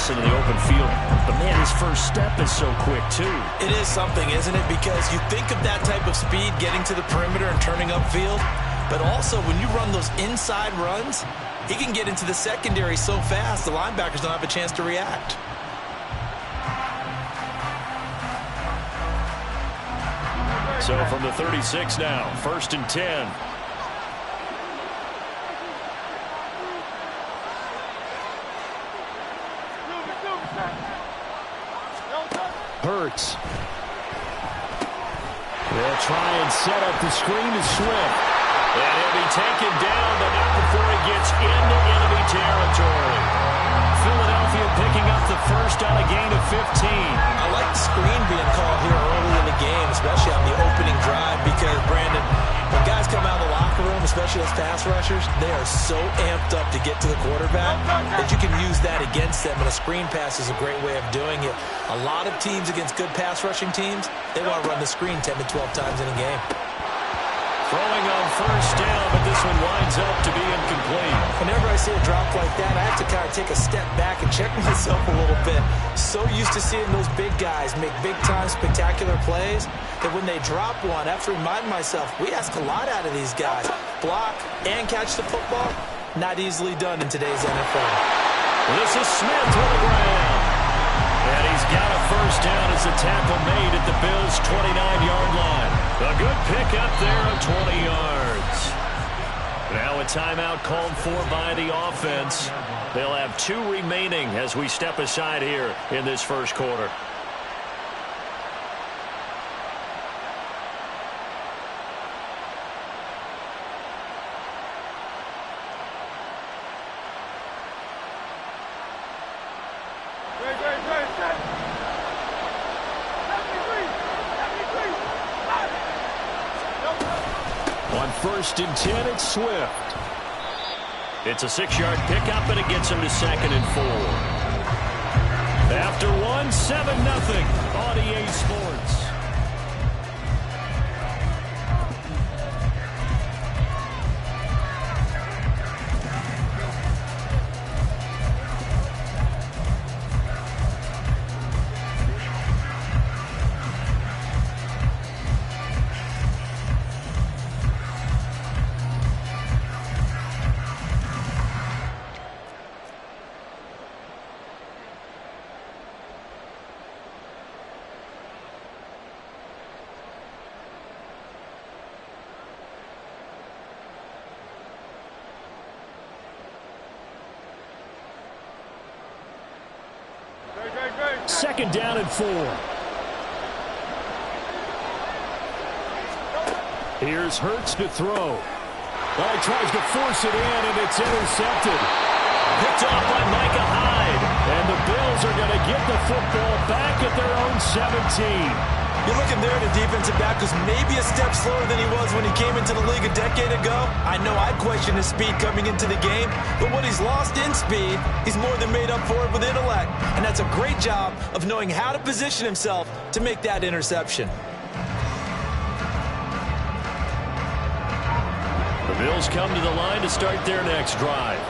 pass into the open field. But, man, his first step is so quick, too. It is something, isn't it? Because you think of that type of speed getting to the perimeter and turning upfield. But also, when you run those inside runs, he can get into the secondary so fast, the linebackers don't have a chance to react. So from the 36 now, 1st and 10. Hurts. They'll try and set up the screen to Swift. And he'll be taken down, but not before he gets into enemy territory. Philadelphia picking up the first on a gain of 15. I like the screen being called here early in the game, especially on the opening drive, because, Brandon, when guys come out of the locker room, especially as pass rushers, they are so amped up to get to the quarterback that you can use that against them, and a screen pass is a great way of doing it. A lot of teams against good pass rushing teams, they want to run the screen 10 to 12 times in a game. Throwing on 1st down, but this one winds up to be incomplete. Whenever I see a drop like that, I have to kind of take a step back and check myself a little bit. So used to seeing those big guys make big-time spectacular plays that when they drop one, I have to remind myself, we ask a lot out of these guys. Block and catch the football, not easily done in today's NFL. This is Smith with the ground. And he's got a 1st down as the tackle made at the Bills' 29-yard line. A good pickup there of 20 yards. Now a timeout called for by the offense. They'll have 2 remaining as we step aside here in this 1st quarter. On 1st and 10, it's Swift. It's a 6-yard pickup, and it gets him to 2nd and 4. After 1, 7-0 on EA Sports. Second down and 4. Here's Hurts to throw. Well, he tries to force it in, and it's intercepted. Picked off by Micah Hyde. And the Bills are going to get the football back at their own 17. You're looking there at a defensive back who's maybe a step slower than he was when he came into the league a decade ago. I know I questioned his speed coming into the game, but what he's lost in speed, he's more than made up for it with intellect. And that's a great job of knowing how to position himself to make that interception. The Bills come to the line to start their next drive.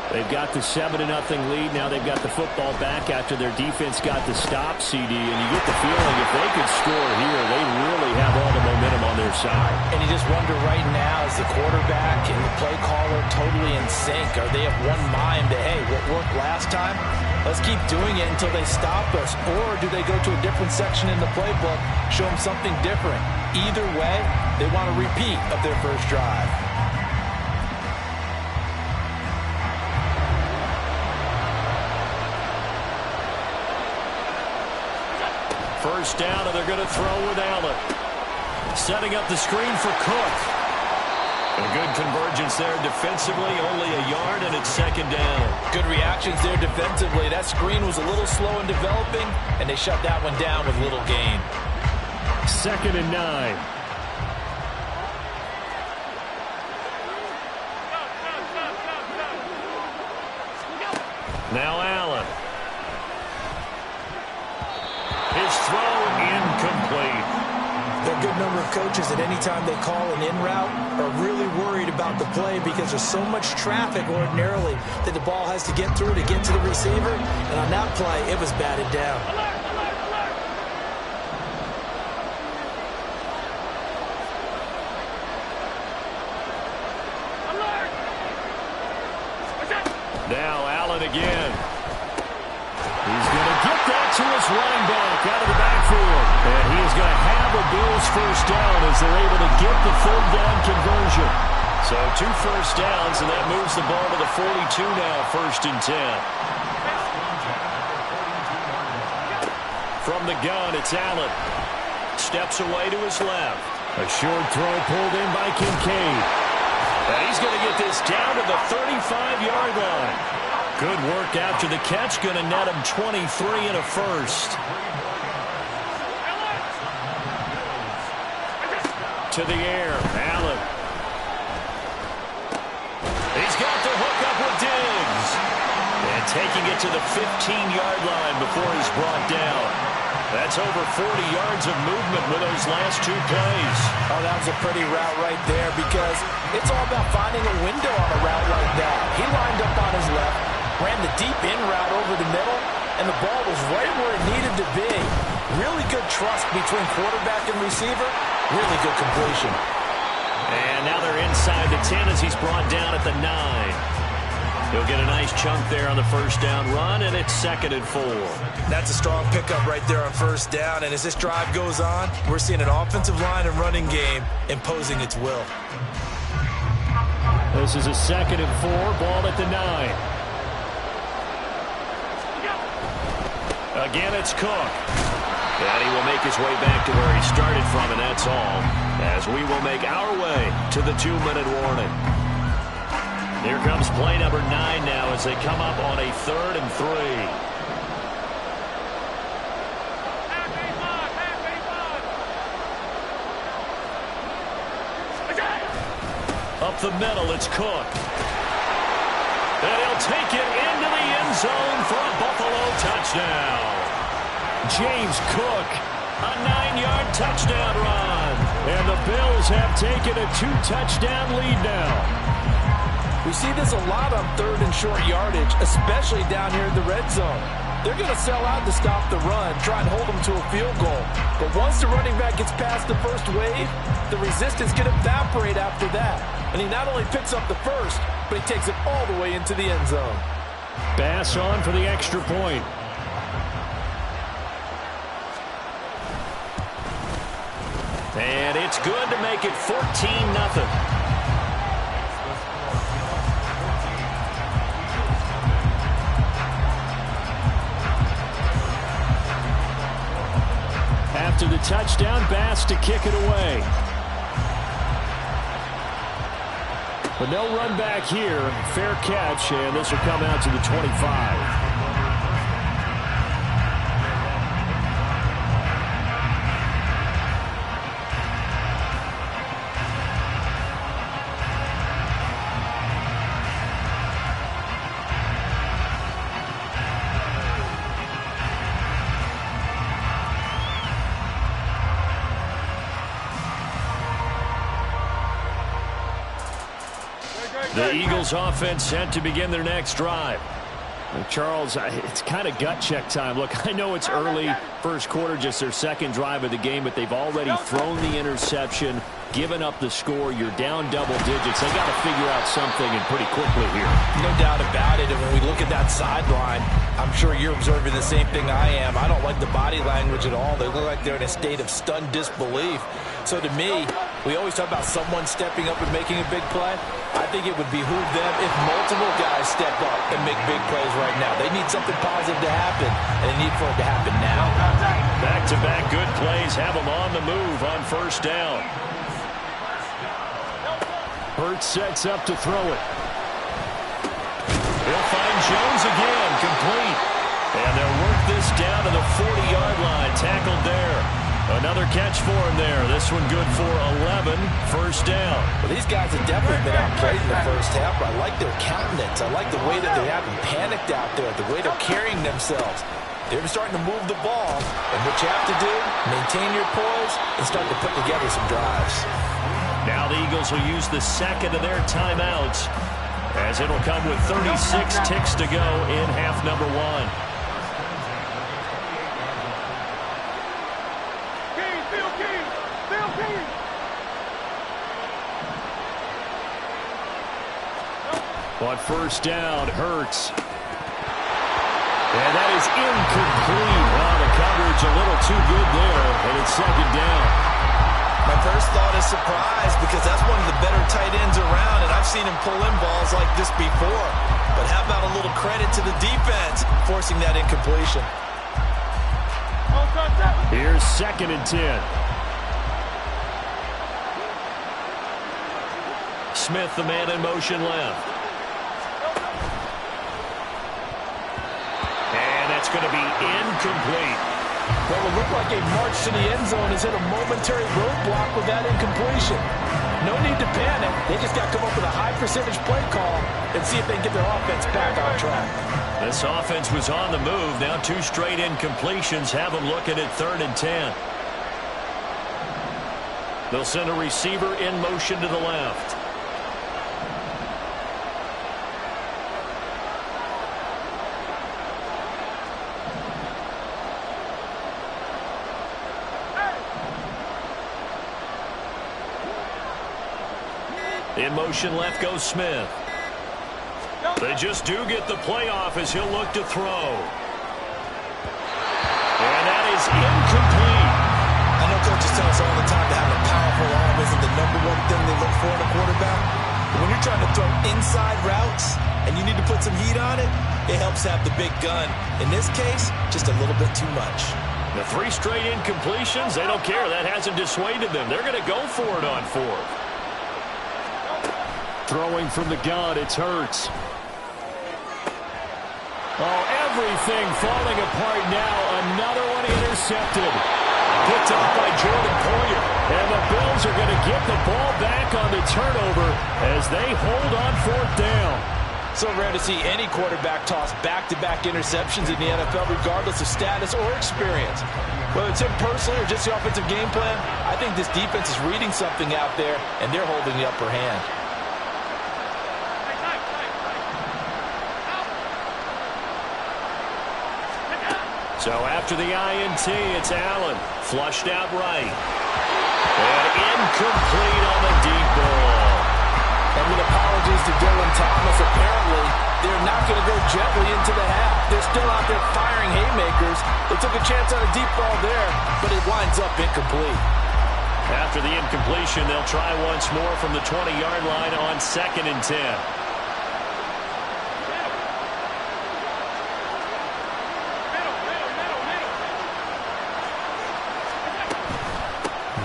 They've got the 7-0 lead. Now they've got the football back after their defense got the stop, CD. And you get the feeling if they could score here, they really have all the momentum on their side. And you just wonder right now, is the quarterback and the play caller totally in sync? Are they of one mind that, hey, what worked last time? Let's keep doing it until they stop us. Or do they go to a different section in the playbook, show them something different? Either way, they want a repeat of their first drive. First down, and they're going to throw with Allen. Setting up the screen for Cook. A good convergence there defensively, only a yard, and it's 2nd down. Good reactions there defensively. That screen was a little slow in developing, and they shut that one down with little gain. 2nd and 9. Now Allen. His throw incomplete. They're a good number of coaches that anytime they call an in route are really worried about the play because there's so much traffic ordinarily that the ball has to get through to get to the receiver. And on that play, it was batted down. Now Allen again. He's going to get that to his running back out of the backfield. And he is going to have a Bills first down as they're able to get the third down conversion. So 2 first downs, and that moves the ball to the 42 now, 1st and 10. From the gun, it's Allen. Steps away to his left. A short throw pulled in by Kincaid. And he's going to get this down to the 35-yard line. Good work after the catch. Going to net him 23 and a first. To the air, Allen. He's got the hook up with Diggs. And taking it to the 15-yard line before he's brought down. That's over 40 yards of movement with those last 2 plays. Oh, that was a pretty route right there because it's all about finding a window on a route like that. He lined up on his left, ran the deep in route over the middle, and the ball was right where it needed to be. Really good trust between quarterback and receiver. Really good completion. And now they're inside the 10 as he's brought down at the 9. He'll get a nice chunk there on the first down run, and it's 2nd and 4. That's a strong pickup right there on first down, and as this drive goes on, we're seeing an offensive line and running game imposing its will. This is a 2nd and 4, ball at the 9. Again, it's Cook. And he will make his way back to where he started from, and that's all, as we will make our way to the 2-minute warning. Here comes play number 9 now as they come up on a 3rd and 3. Up the middle, it's Cook. And he'll take it into the end zone for a Buffalo touchdown. James Cook, a 9-yard touchdown run. And the Bills have taken a 2-touchdown lead now. We see this a lot on 3rd and short yardage, especially down here in the red zone. They're going to sell out to stop the run, try and hold them to a field goal. But once the running back gets past the first wave, the resistance can evaporate after that. And he not only picks up the first, but he takes it all the way into the end zone. Bass on for the extra point. And it's good to make it 14-0. After the touchdown, Bass to kick it away. But no run back here. Fair catch, and this will come out to the 25. The Eagles offense set to begin their next drive. Charles, it's kind of gut check time. Look, I know it's early, first quarter, just their 2nd drive of the game, but they've already thrown the interception, given up the score. You're down double digits. They got to figure out something, and pretty quickly here. No doubt about it. And when we look at that sideline, I'm sure you're observing the same thing I am. I don't like the body language at all. They look like they're in a state of stunned disbelief. So to me, we always talk about someone stepping up and making a big play. I think it would behoove them if multiple guys step up and make big plays right now. They need something positive to happen, and they need for it to happen now. Back-to-back good plays have them on the move on first down. Hurts sets up to throw it. He'll find Jones again, complete. And they'll work this down to the 40-yard line, tackled there. Another catch for him there. This one good for 11, first down. Well, these guys have definitely been outplayed in the first half, but I like their countenance. I like the way that they haven't panicked out there, the way they're carrying themselves. They're starting to move the ball, and what you have to do, maintain your poise and start to put together some drives. Now the Eagles will use the second of their timeouts, as it'll come with 36 ticks to go in half number one. On first down, Hurts. And that is incomplete. Well, the coverage a little too good there, and it's second down. My first thought is surprise, because that's one of the better tight ends around, and I've seen him pull in balls like this before. But how about a little credit to the defense forcing that incompletion? Here's 2nd and 10. Smith, the man in motion left. And that's going to be incomplete. Well, it looked like a march to the end zone has hit a momentary roadblock with that incompletion. No need to panic. They just got to come up with a high percentage play call and see if they can get their offense back on track. This offense was on the move. Now 2 straight incompletions have them looking at 3rd and 10. They'll send a receiver in motion to the left. In motion left goes Smith. They just do get the play off as he'll look to throw. And that is incomplete. I know coaches tell us all the time that having a powerful arm isn't the #1 thing they look for in a quarterback. But when you're trying to throw inside routes and you need to put some heat on it, it helps have the big gun. In this case, just a little bit too much. The 3 straight incompletions, they don't care. That hasn't dissuaded them. They're going to go for it on 4th. Throwing from the gun, it's Hurts. Oh, everything falling apart now. Another one intercepted. Picked up by Jordan Poyer. And the Bills are going to get the ball back on the turnover as they hold on 4th down. So rare to see any quarterback toss back-to-back interceptions in the NFL, regardless of status or experience. Whether it's him personally or just the offensive game plan, I think this defense is reading something out there, and they're holding the upper hand. So after the INT, it's Allen. Flushed out right. And incomplete on the deep ball. And with apologies to Dylan Thomas, apparently they're not going to go gently into the half. They're still out there firing haymakers. They took a chance on a deep ball there, but it winds up incomplete. After the incompletion, they'll try once more from the 20-yard line on 2nd and 10.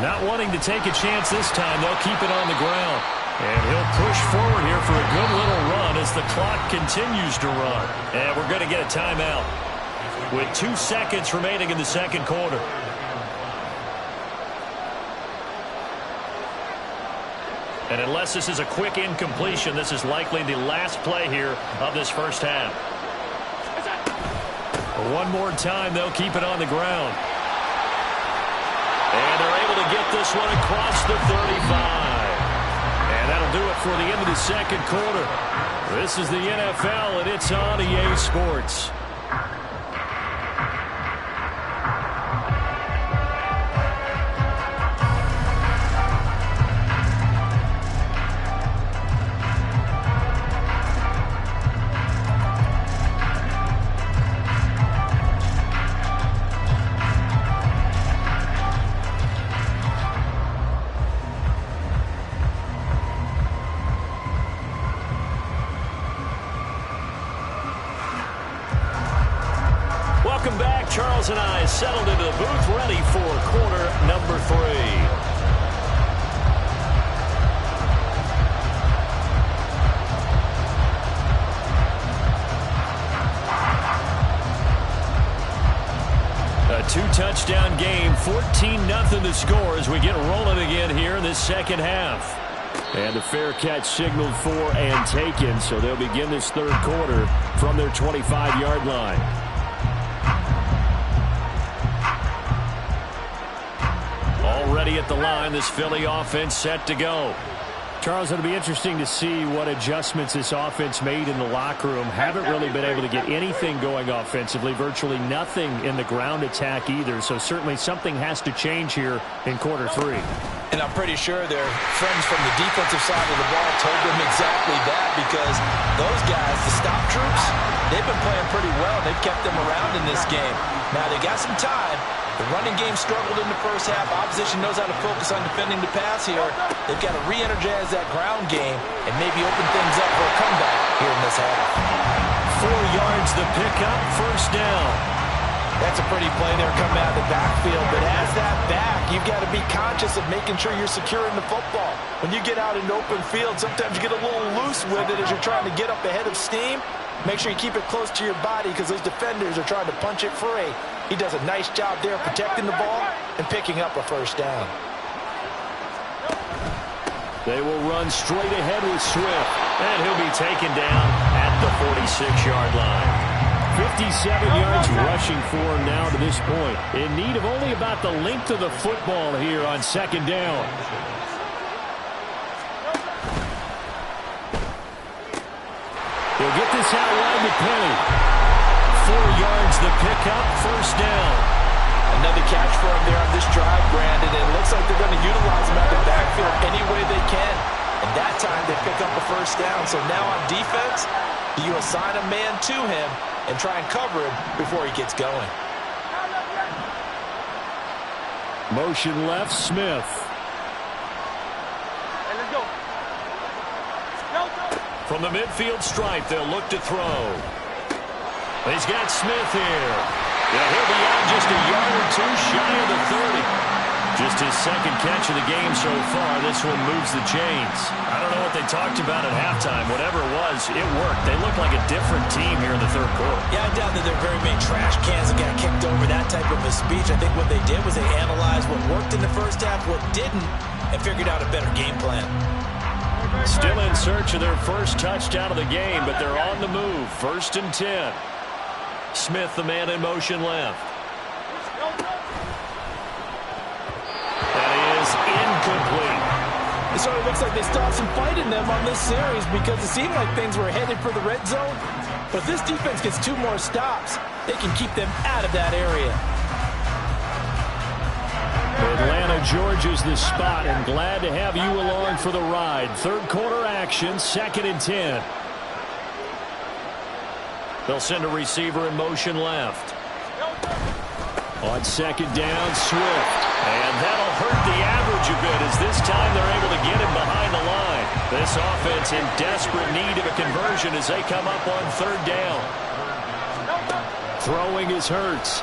Not wanting to take a chance this time, they'll keep it on the ground. And he'll push forward here for a good little run as the clock continues to run. And we're going to get a timeout with 2 seconds remaining in the second quarter. And unless this is a quick incompletion, this is likely the last play here of this first half. One more time, they'll keep it on the ground. And they're able to get this one across the 35. And that'll do it for the end of the second quarter. This is the NFL, and it's on EA Sports. Welcome back. Charles and I settled into the booth, ready for quarter number 3. A 2-touchdown game, 14-0 the score as we get rolling again here in this second half. And the fair catch signaled for and taken, so they'll begin this third quarter from their 25-yard line. Already at the line, this Philly offense set to go. Charles, it'll be interesting to see what adjustments this offense made in the locker room. Haven't really been able to get anything going offensively, virtually nothing in the ground attack either. So certainly something has to change here in quarter three. And I'm pretty sure their friends from the defensive side of the ball told them exactly that, because those guys, the stop troops, they've been playing pretty well. They've kept them around in this game. Now they got some time. The running game struggled in the first half. Opposition knows how to focus on defending the pass here. They've got to re-energize that ground game and maybe open things up for a comeback here in this half. 4 yards the pickup, first down. That's a pretty play there coming out of the backfield. But as that back, you've got to be conscious of making sure you're securing the football. When you get out in open field, sometimes you get a little loose with it as you're trying to get up ahead of steam. Make sure you keep it close to your body because those defenders are trying to punch it free. He does a nice job there protecting the ball and picking up a first down. They will run straight ahead with Swift, and he'll be taken down at the 46-yard line. 57 yards rushing for him now to this point. In need of only about the length of the football here on second down. He'll get this out wide to Penny. 4 yards the pickup, first down. Another catch for him there on this drive, Brandon. And it looks like they're going to utilize him out the backfield any way they can. And that time they pick up a first down. So now on defense, you assign a man to him and try and cover him before he gets going. Motion left, Smith. From the midfield stripe, they'll look to throw. He's got Smith here. Yeah, he'll be out just a yard or two shy of the 30. Just his second catch of the game so far. This one moves the chains. I don't know what they talked about at halftime. Whatever it was, it worked. They look like a different team here in the third quarter. Yeah, I doubt that there are very many trash cans that got kicked over, that type of a speech. I think what they did was they analyzed what worked in the first half, what didn't, and figured out a better game plan. Still in search of their first touchdown of the game, but they're on the move. 1st and 10. Smith, the man in motion left. That is incomplete. It sort of looks like they still have some fight in them on this series because it seemed like things were headed for the red zone. But if this defense gets 2 more stops, they can keep them out of that area. Atlanta, Georgia's the spot, and glad to have you along for the ride. Third quarter action, 2nd and 10. They'll send a receiver in motion left. On second down, Swift. And that'll hurt the average a bit as this time they're able to get him behind the line. This offense in desperate need of a conversion as they come up on 3rd down. Throwing is Hurts.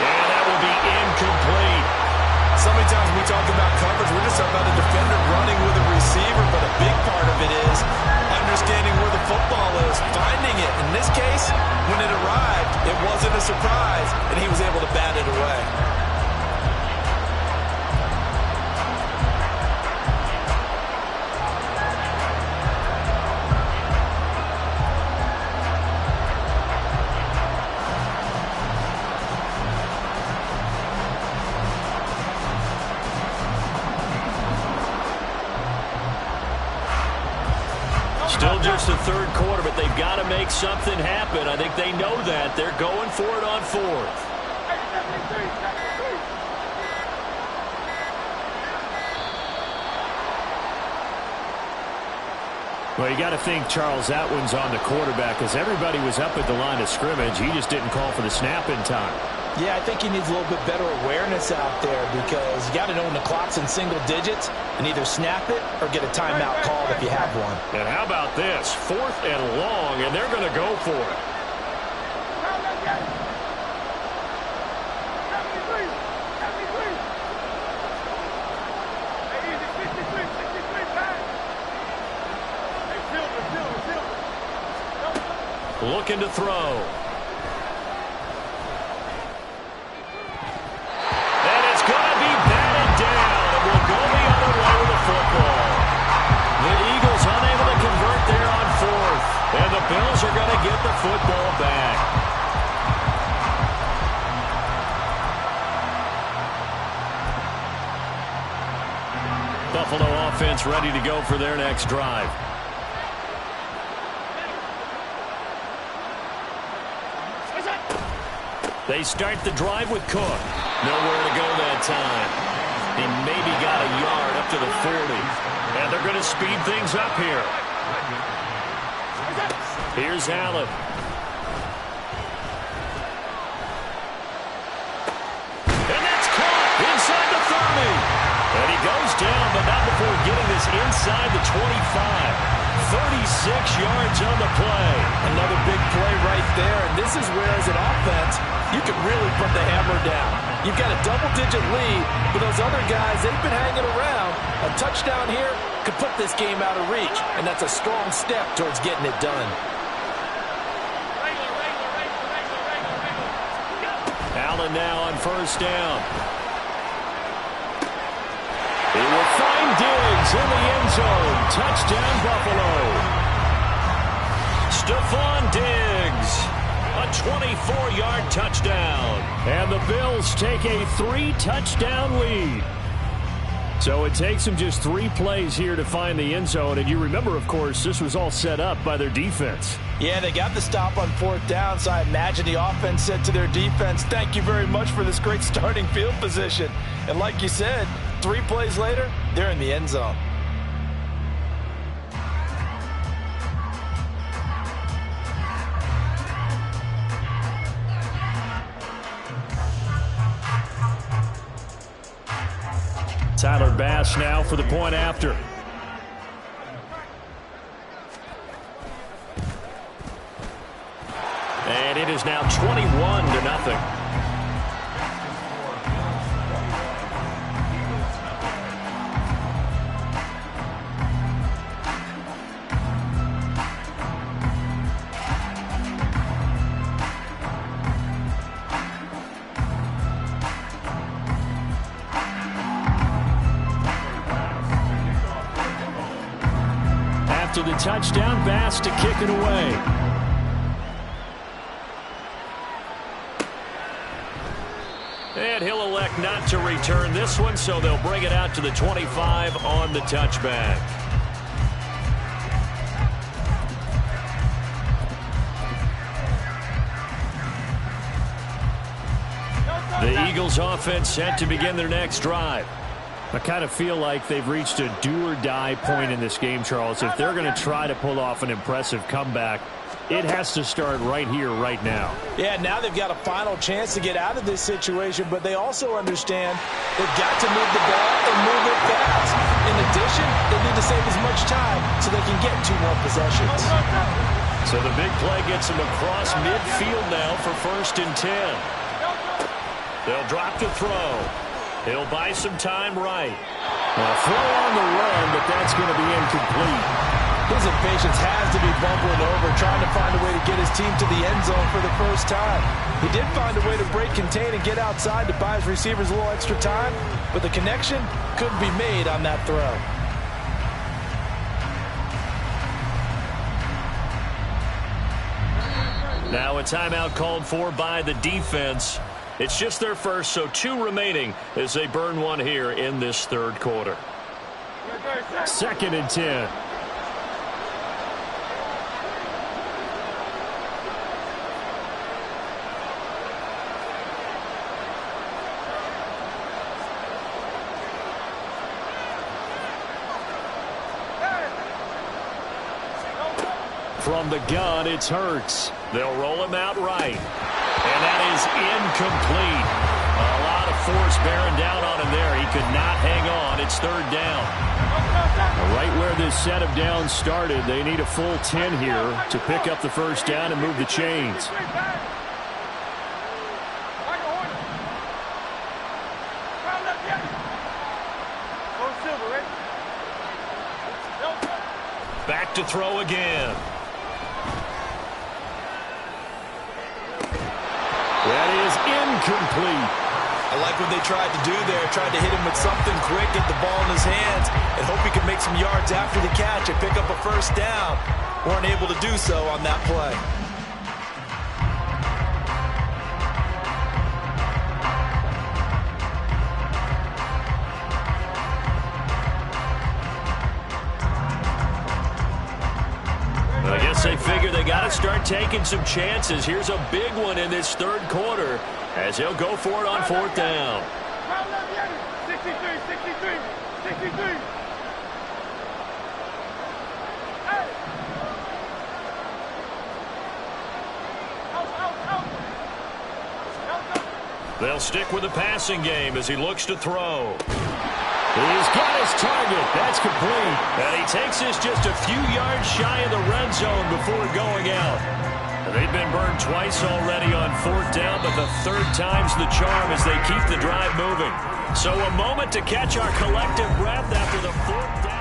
And that will be incomplete. So many times we talk about coverage, we're just talking about a defender running with a receiver, but a big part of it is understanding where the football is, finding it. In this case, when it arrived, it wasn't a surprise, and he was able to bat it away. Still just the third quarter, but they've got to make something happen. I think they know that. They're going for it on 4th. Well, you got to think, Charles, that one's on the quarterback because everybody was up at the line of scrimmage. He just didn't call for the snap in time. Yeah, I think he needs a little bit better awareness out there because you got to know when the clock's in single digits and either snap it or get a timeout called if you have one. And how about this? 4th and long, and they're going to go for it. Looking to throw. And it's going to be batted down. And we'll go the other way with the football. The Eagles unable to convert there on 4th. And the Bills are going to get the football back. Buffalo offense ready to go for their next drive. They start the drive with Cook. Nowhere to go that time. He maybe got a yard up to the 40. And they're going to speed things up here. Here's Allen. And that's caught inside the 30. And he goes down, but not before getting this inside the 25. 36 yards on the play. Another big play right there. And this is where, as an offense, you can really put the hammer down. You've got a double-digit lead, but those other guys, they've been hanging around. A touchdown here could put this game out of reach, and that's a strong step towards getting it done. Allen now on first down. He will find Diggs in the end zone. Touchdown, Buffalo. Stephon Diggs. A 24-yard touchdown. And the Bills take a 3-touchdown lead. So it takes them just 3 plays here to find the end zone. And you remember, of course, this was all set up by their defense. Yeah, they got the stop on 4th down, so I imagine the offense said to their defense, thank you very much for this great starting field position. And like you said, 3 plays later, they're in the end zone. Tyler Bass now for the point after. And it is now 21-0. To the touchdown, Bass to kick it away. And he'll elect not to return this one, so they'll bring it out to the 25 on the touchback. The Eagles offense set to begin their next drive. I kind of feel like they've reached a do-or-die point in this game, Charles. If they're going to try to pull off an impressive comeback, it has to start right here, right now. Yeah, now they've got a final chance to get out of this situation, but they also understand they've got to move the ball and move it fast. In addition, they need to save as much time so they can get 2 more possessions. So the big play gets them across midfield now for 1st and 10. They'll drop to throw. He'll buy some time right. A throw on the run, but that's going to be incomplete. His impatience has to be bubbling over, trying to find a way to get his team to the end zone for the first time. He did find a way to break contain and get outside to buy his receivers a little extra time, but the connection couldn't be made on that throw. Now a timeout called for by the defense. It's just their first, so 2 remaining as they burn one here in this 3rd quarter. 2nd and 10. From the gun, it's Hurts. They'll roll him out right. And that is incomplete. A lot of force bearing down on him there. He could not hang on. It's 3rd down. Right where this set of downs started, they need a full 10 here to pick up the 1st down and move the chains. Back to throw again. That is incomplete. I like what they tried to do there. Tried to hit him with something quick, get the ball in his hands, and hope he could make some yards after the catch and pick up a 1st down. Weren't able to do so on that play. they got to start taking some chances. Here's a big one in this third quarter as he'll go for it on fourth down. 63. They'll stick with the passing game as he looks to throw. He's got his target. That's complete. And he takes this just a few yards shy of the red zone before going out. They've been burned twice already on fourth down, but the third time's the charm as they keep the drive moving. So a moment to catch our collective breath after the fourth down.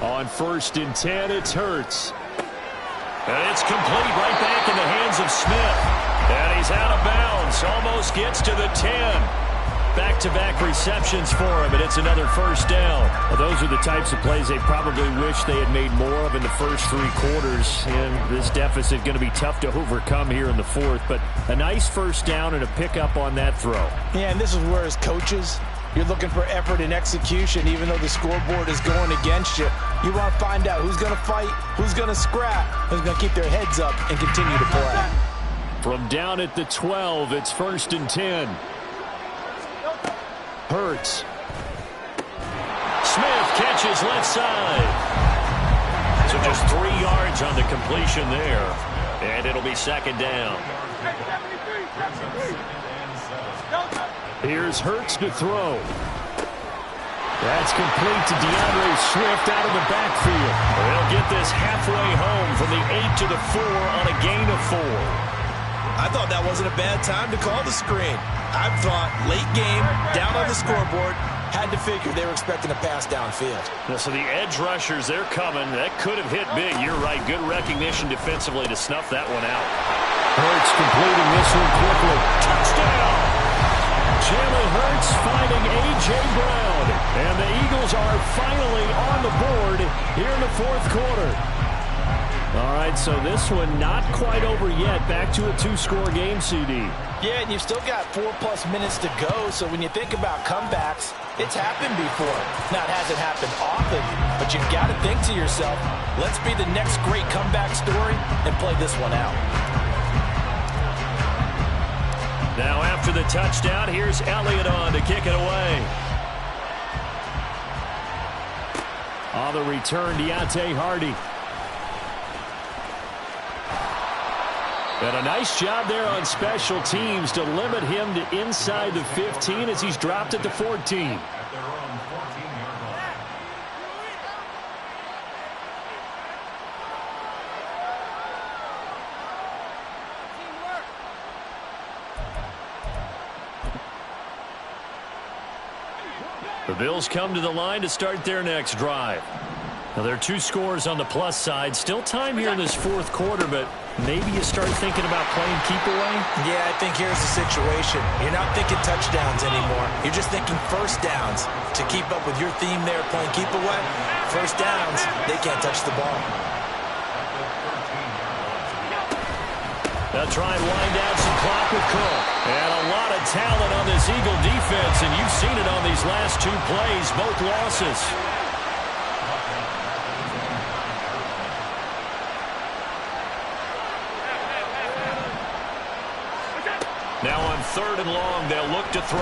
On 1st and 10, it's Hurts. And it's complete right back in the hands of Smith. And he's out of bounds. Almost gets to the 10. Back-to-back receptions for him, and it's another first down. Well, those are the types of plays they probably wish they had made more of in the first 3 quarters. And this deficit going to be tough to overcome here in the fourth. But a nice first down and a pickup on that throw. Yeah, and this is where as coaches, you're looking for effort and execution, even though the scoreboard is going against you. You want to find out who's going to fight, who's going to scrap, who's going to keep their heads up and continue to play. From down at the 12, it's 1st and 10. Hurts. Smith catches left side. So just 3 yards on the completion there. And it'll be second down. Here's Hurts to throw. That's complete to DeAndre Swift out of the backfield. They'll get this halfway home from the 8 to the 4 on a gain of 4. I thought that wasn't a bad time to call the screen. I thought late game, down on the scoreboard, had to figure they were expecting a pass downfield. So the edge rushers, they're coming. That could have hit big. You're right. Good recognition defensively to snuff that one out. Hurts completing this one quickly. Touchdown! Jalen Hurts finding A.J. Brown. And the Eagles are finally on the board here in the fourth quarter. All right, so this one not quite over yet. Back to a 2-score game, CD. Yeah, and you've still got 4+ minutes to go, so when you think about comebacks, it's happened before. Now, it hasn't happened often, but you've got to think to yourself, let's be the next great comeback story and play this one out. Now, after the touchdown, here's Elliott on to kick it away. On the return, Deontay Hardy. And a nice job there on special teams to limit him to inside the 15 as he's dropped at the 14. The Bills come to the line to start their next drive. Now, there are 2 scores on the plus side. Still time here in this fourth quarter, but maybe you start thinking about playing keep away? Yeah, I think here's the situation. You're not thinking touchdowns anymore. You're just thinking first downs. To keep up with your theme there, playing keep away, first downs, they can't touch the ball. They'll try and wind down some clock with Cook. And a lot of talent on this Eagle defense, and you've seen it on these last 2 plays, both losses. Now on 3rd and long, they'll look to throw.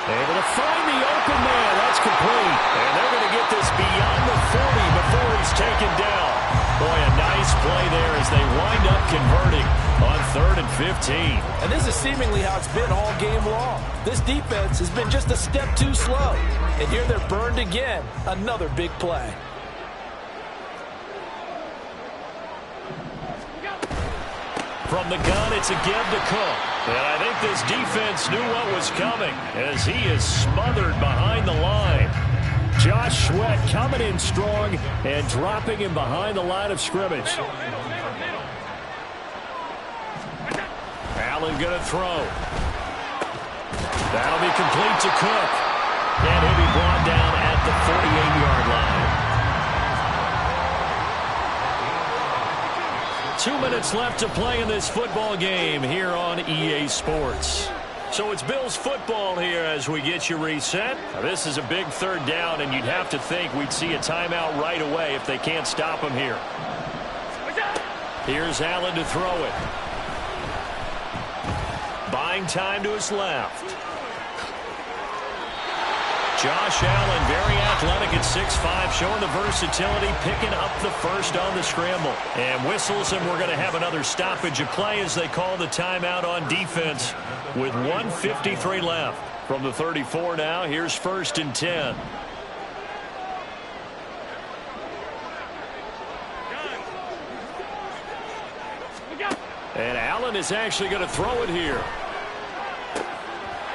Able to find the open man. That's complete. And they're going to get this beyond the 40 before he's taken down. Boy, a nice play there as they wind up converting on 3rd and 15. And this is seemingly how it's been all game long. This defense has been just a step too slow. And here they're burned again. Another big play. From the gun, it's a give to Cook. And I think this defense knew what was coming as he is smothered behind the line. Josh Sweat coming in strong and dropping him behind the line of scrimmage. Allen going to throw. That'll be complete to Cook. And he'll be brought down at the 48-yard line. 2 minutes left to play in this football game here on EA Sports. So it's Bills football here as we get you reset. Now, this is a big third down, and you'd have to think we'd see a timeout right away if they can't stop him here. Here's Allen to throw it. Buying time to his left. Josh Allen, very athletic at 6'5", showing the versatility, picking up the first on the scramble. And whistles, and we're going to have another stoppage of play as they call the timeout on defense with 1:53 left. From the 34 now, here's 1st and 10. And Allen is actually going to throw it here.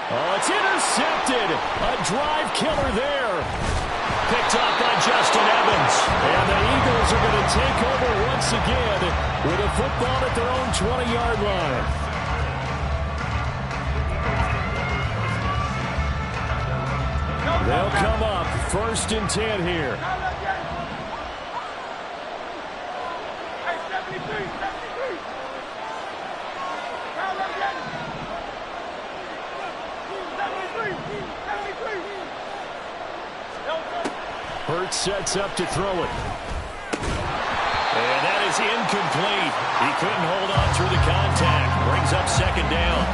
Oh, it's intercepted. A drive killer there. Picked up by Justin Evans. And the Eagles are going to take over once again with a football at their own 20-yard line. They'll come up 1st and 10 here. Hurts sets up to throw it. And that is incomplete. He couldn't hold on through the contact. Brings up 2nd down.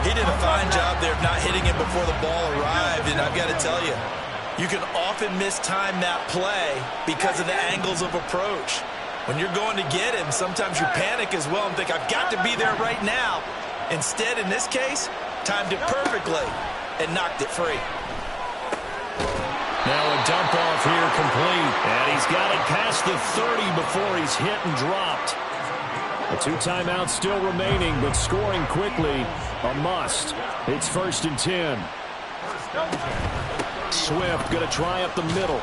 He did a fine job there of not hitting it before the ball arrived, and I've got to tell you, you can often mistime that play because of the angles of approach. When you're going to get him, sometimes you panic as well and think, I've got to be there right now. Instead, in this case, timed it perfectly and knocked it free. Now a dump off here complete. And he's got it past the 30 before he's hit and dropped. The 2 timeouts still remaining, but scoring quickly, a must. It's 1st and 10. Swift going to try up the middle.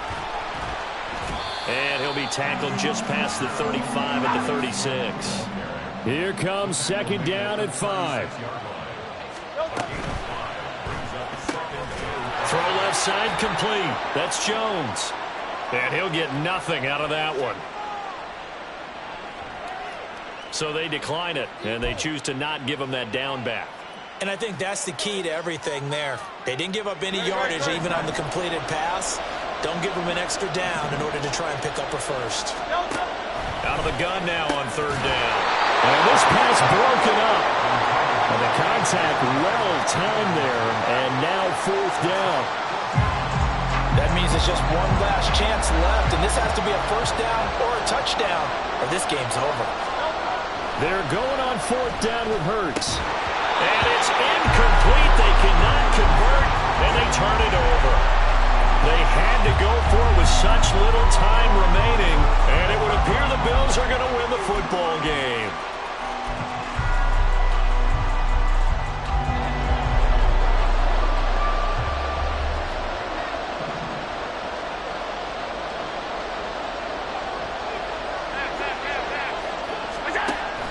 And he'll be tackled just past the 35 at the 36. Here comes 2nd down at 5. Throw left side complete. That's Jones. And he'll get nothing out of that one. So they decline it, and they choose to not give him that down back. And I think that's the key to everything there. They didn't give up any yardage even on the completed pass. Don't give them an extra down in order to try and pick up a first. Out of the gun now on 3rd down. And this pass broken up. And the contact well timed there. And now 4th down. That means it's just one last chance left. And this has to be a 1st down or a touchdown, or this game's over. They're going on 4th down with Hurts. And it's incomplete. They cannot convert, and they turn it over. They had to go for it with such little time remaining, and it would appear the Bills are going to win the football game.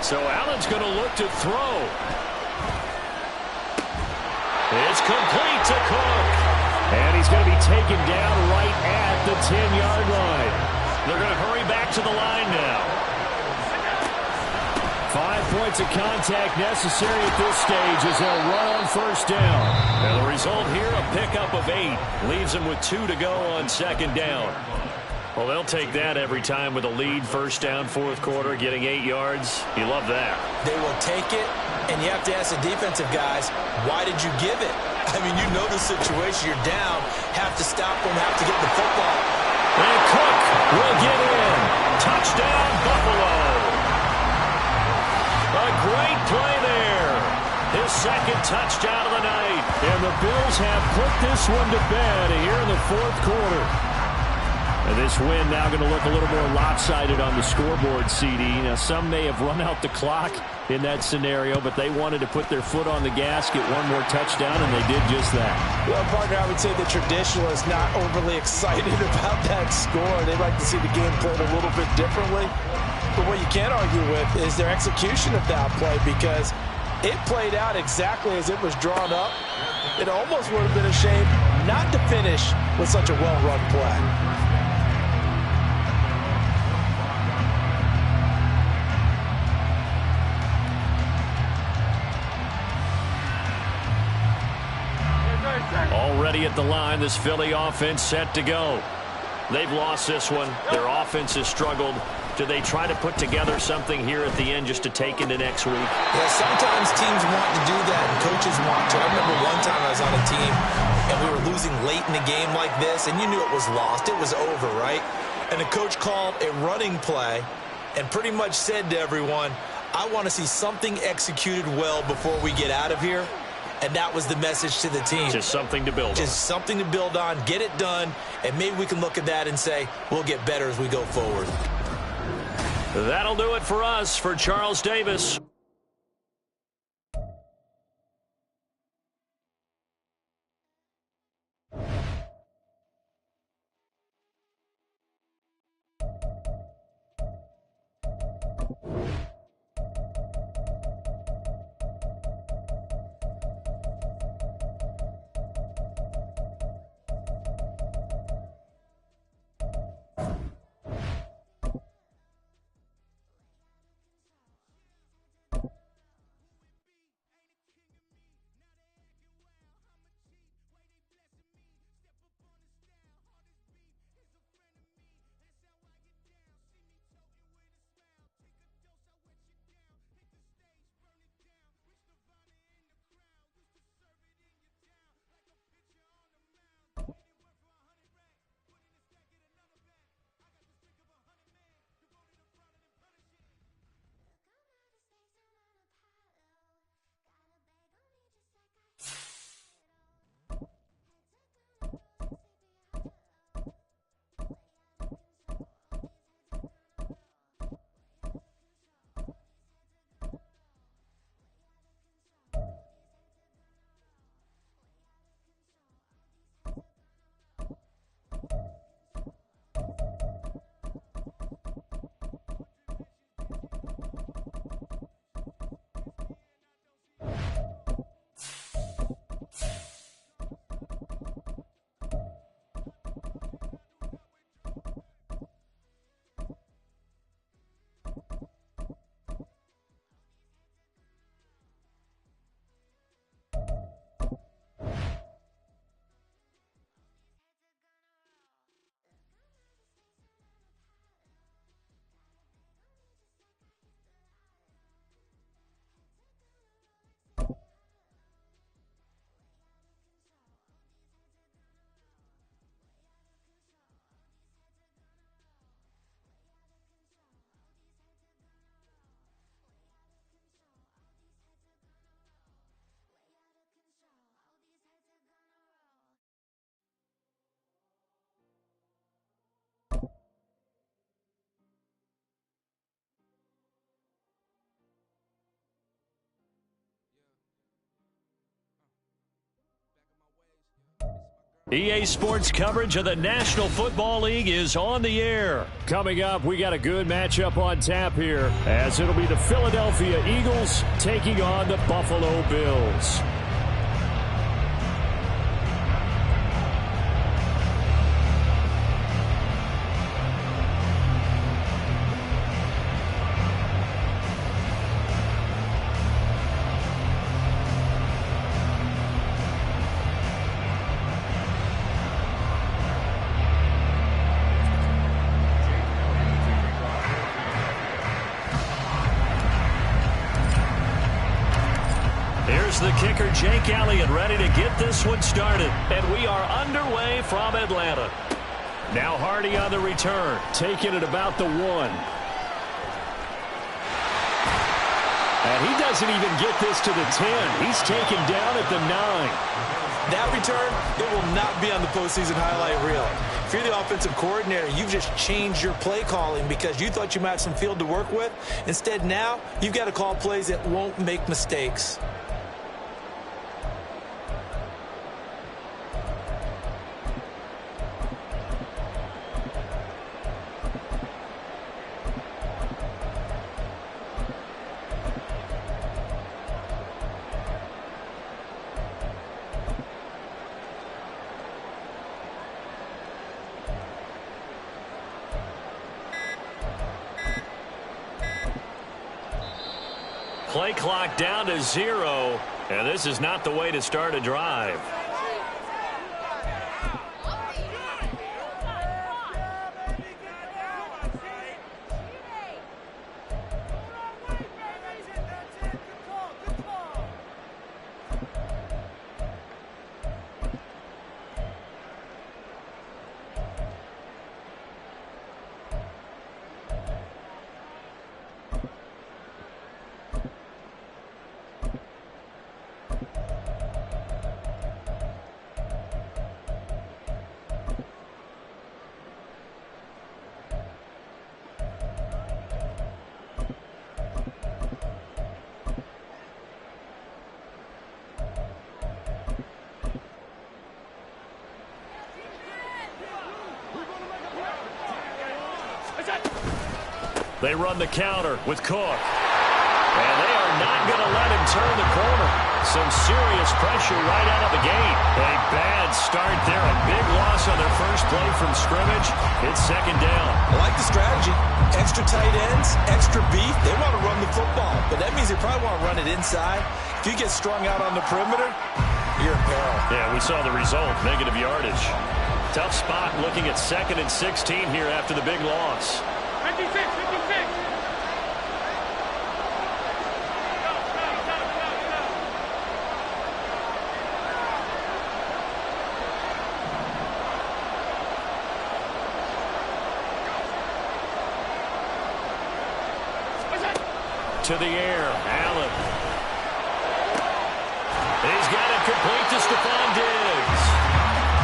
So Allen's going to look to throw. It's complete to Cook. And he's going to be taken down right at the 10-yard line. They're going to hurry back to the line now. 5 points of contact necessary at this stage as they'll run on 1st down. And the result here, a pickup of 8. Leaves them with 2 to go on 2nd down. Well, they'll take that every time with a lead. 1st down, 4th quarter, getting 8 yards. You love that. They will take it, and you have to ask the defensive guys, why did you give it? I mean, you know the situation. You're down, have to stop them, have to get the football. And Cook will get in. Touchdown, Buffalo. A great play there. His 2nd touchdown of the night. And the Bills have put this one to bed here in the 4th quarter. And this win now going to look a little more lopsided on the scoreboard, CD. Now, some may have run out the clock. in that scenario, but they wanted to put their foot on the gas, get one more touchdown, and they did just that. Well, partner, I would say the traditionalists not overly excited about that score. They like to see the game played a little bit differently. But what you can't argue with is their execution of that play, because it played out exactly as it was drawn up. It almost would have been a shame not to finish with such a well-run play. Already at the line, this Philly offense set to go. They've lost this one. Their offense has struggled. Do they try to put together something here at the end just to take into next week? Yeah, sometimes teams want to do that and coaches want to. I remember one time I was on a team and we were losing late in the game like this, and you knew it was lost. It was over, right? And the coach called a running play and pretty much said to everyone, I want to see something executed well before we get out of here. And that was the message to the team. Just something to build on. Just something to build on, get it done, and maybe we can look at that and say, we'll get better as we go forward. That'll do it for us. For Charles Davis. EA Sports coverage of the National Football League is on the air. Coming up, we got a good matchup on tap here, as it'll be the Philadelphia Eagles taking on the Buffalo Bills. The kicker, Jake Elliott, ready to get this one started. And we are underway from Atlanta. Now Hardy on the return, taking it about the 1. And he doesn't even get this to the 10. He's taken down at the 9. That return, it will not be on the postseason highlight reel. If you're the offensive coordinator, you've just changed your play calling because you thought you might have some field to work with. Instead, now, you've got to call plays that won't make mistakes. Play clock down to 0, and this is not the way to start a drive. They run the counter with Cook. And they are not going to let him turn the corner. Some serious pressure right out of the gate. A bad start there. A big loss on their first play from scrimmage. It's second down. I like the strategy. Extra tight ends, extra beef. They want to run the football, but that means they probably want to run it inside. If you get strung out on the perimeter, you're in peril. Yeah, we saw the result. Negative yardage. Tough spot looking at 2nd and 16 here after the big loss. 56, 56. To the air, Allen. He's got it complete to Stephon Diggs.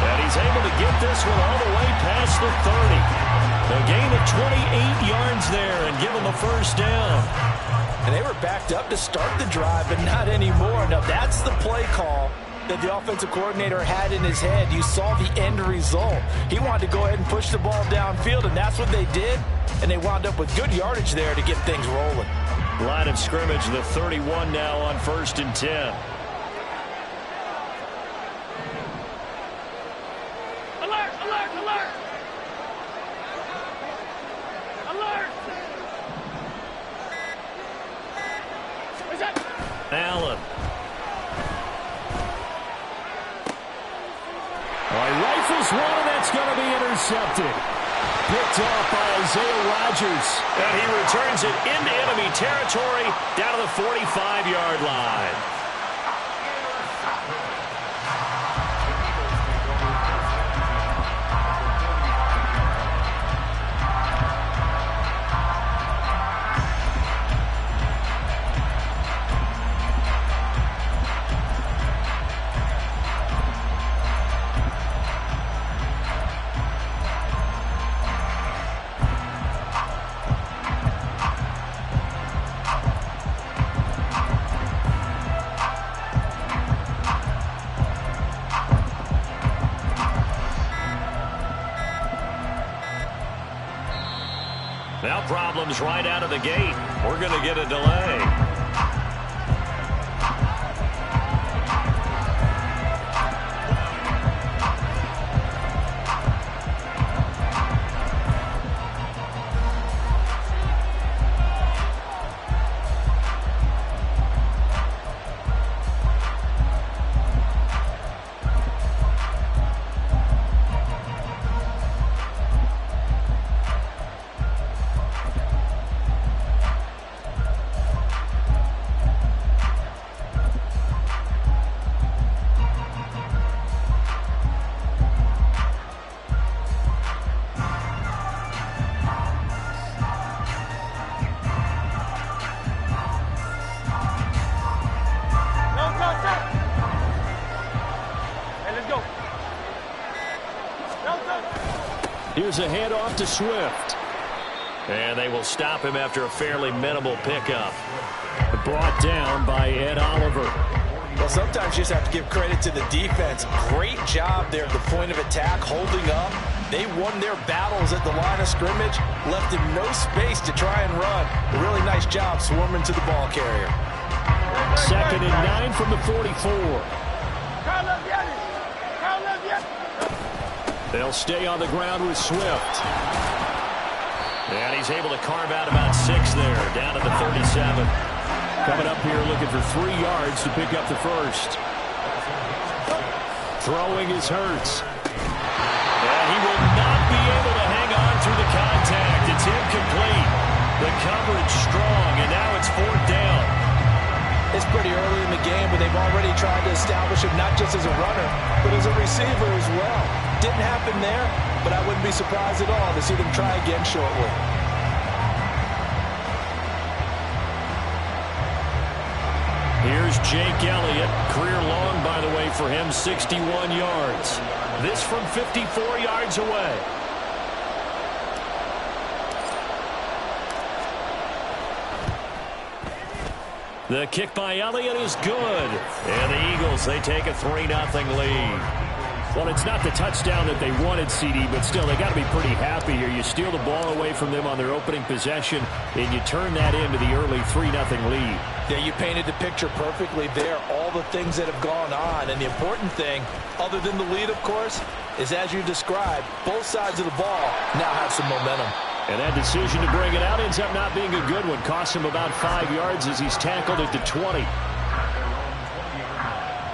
And he's able to get this one all the way past the 30. A gain of 28 yards there and give him a first down. And they were backed up to start the drive, but not anymore. Now, that's the play call that the offensive coordinator had in his head. You saw the end result. He wanted to go ahead and push the ball downfield, and that's what they did. And they wound up with good yardage there to get things rolling. Line of scrimmage, the 31 now on 1st and 10. Alert, alert, alert. Alert. Allen. He rifles one, and that's going to be intercepted. Picked off by Isaiah Rodgers. And he returns it into enemy territory down to the 45-yard line. Now problems right out of the gate. We're going to get a delay. Here's a handoff to Swift. And they will stop him after a fairly minimal pickup. Brought down by Ed Oliver. Well, sometimes you just have to give credit to the defense. Great job there at the point of attack, holding up. They won their battles at the line of scrimmage, left him no space to try and run. A really nice job swarming to the ball carrier. 2nd and 9 from the 44. They'll stay on the ground with Swift. And he's able to carve out about 6 there, down to the 37. Coming up here looking for 3 yards to pick up the first. Throwing is Hurts. And he will not be able to hang on through the contact. It's incomplete. The coverage strong, and now it's 4th down. It's pretty early in the game, but they've already tried to establish him not just as a runner, but as a receiver as well. Didn't happen there, but I wouldn't be surprised at all to see them try again shortly. Here's Jake Elliott. Career long, by the way, for him, 61 yards. This from 54 yards away. The kick by Elliott is good. And the Eagles, they take a 3-0 lead. Well, it's not the touchdown that they wanted, CD, but still, they got to be pretty happy here. You steal the ball away from them on their opening possession, and you turn that into the early 3-0 lead. Yeah, you painted the picture perfectly there, all the things that have gone on. And the important thing, other than the lead, of course, is as you described, both sides of the ball now have some momentum. And that decision to bring it out ends up not being a good one. Cost him about 5 yards as he's tackled at the 20.